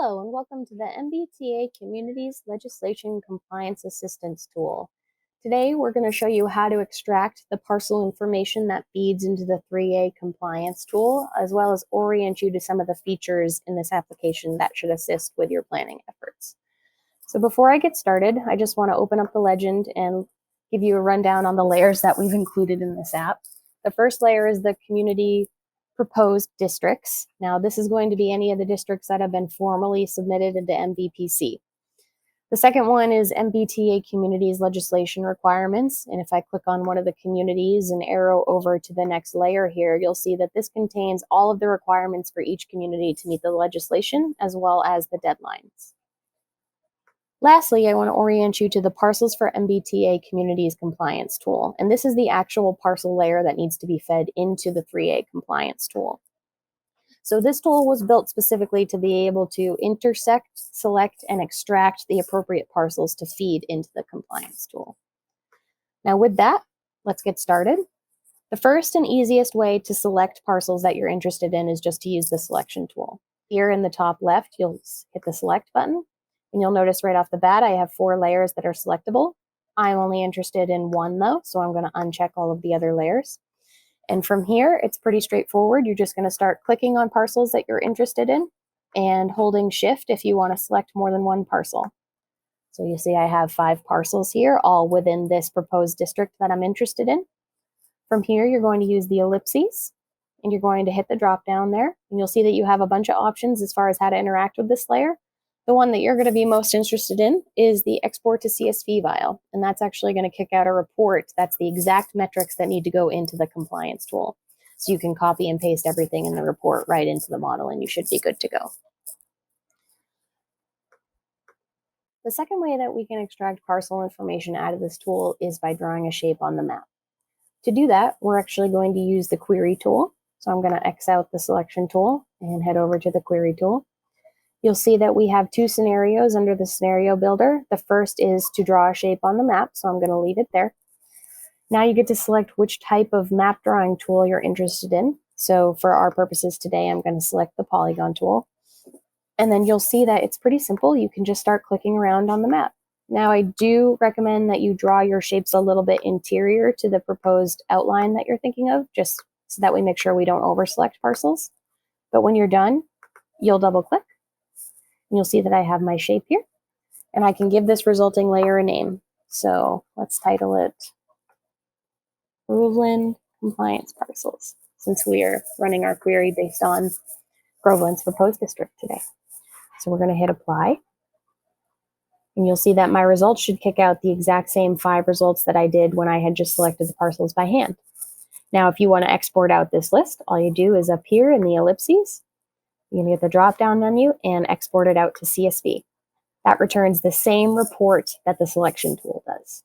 Hello and welcome to the MBTA Communities Legislation Compliance Assistance Tool. Today we're going to show you how to extract the parcel information that feeds into the 3A compliance tool, as well as orient you to some of the features in this application that should assist with your planning efforts. So before I get started, I just want to open up the legend and give you a rundown on the layers that we've included in this app. The first layer is the community proposed districts. Now, this is going to be any of the districts that have been formally submitted into MVPC. The second one is MBTA Communities Legislation requirements. And if I click on one of the communities and arrow over to the next layer here, you'll see that this contains all of the requirements for each community to meet the legislation, as well as the deadlines. Lastly, I want to orient you to the Parcels for MBTA Communities Compliance tool. And this is the actual parcel layer that needs to be fed into the 3A compliance tool. So this tool was built specifically to be able to intersect, select, and extract the appropriate parcels to feed into the compliance tool. Now with that, let's get started. The first and easiest way to select parcels that you're interested in is just to use the selection tool. Here in the top left, you'll hit the select button. And you'll notice right off the bat, I have 4 layers that are selectable. I'm only interested in one though, so I'm going to uncheck all of the other layers. And from here, it's pretty straightforward. You're just going to start clicking on parcels that you're interested in and holding shift if you want to select more than one parcel. So you see I have 5 parcels here, all within this proposed district that I'm interested in. From here, you're going to use the ellipses and you're going to hit the drop down there. And you'll see that you have a bunch of options as far as how to interact with this layer. The one that you're going to be most interested in is the export to CSV file, and that's actually going to kick out a report that's the exact metrics that need to go into the compliance tool. So you can copy and paste everything in the report right into the model and you should be good to go. The second way that we can extract parcel information out of this tool is by drawing a shape on the map. To do that, we're actually going to use the query tool. So I'm going to X out the selection tool and head over to the query tool. You'll see that we have 2 scenarios under the scenario builder. The first is to draw a shape on the map, so I'm going to leave it there. Now you get to select which type of map drawing tool you're interested in. So for our purposes today, I'm going to select the polygon tool. And then you'll see that it's pretty simple. You can just start clicking around on the map. Now I do recommend that you draw your shapes a little bit interior to the proposed outline that you're thinking of, just so that we make sure we don't overselect parcels. But when you're done, you'll double click. And you'll see that I have my shape here, and I can give this resulting layer a name. So let's title it Groveland Compliance Parcels, since we are running our query based on Groveland's proposed district today. So we're going to hit apply, and you'll see that my results should kick out the exact same 5 results that I did when I had just selected the parcels by hand. Now, if you want to export out this list, all you do is up here in the ellipses, you can get the drop-down menu and export it out to CSV. That returns the same report that the selection tool does.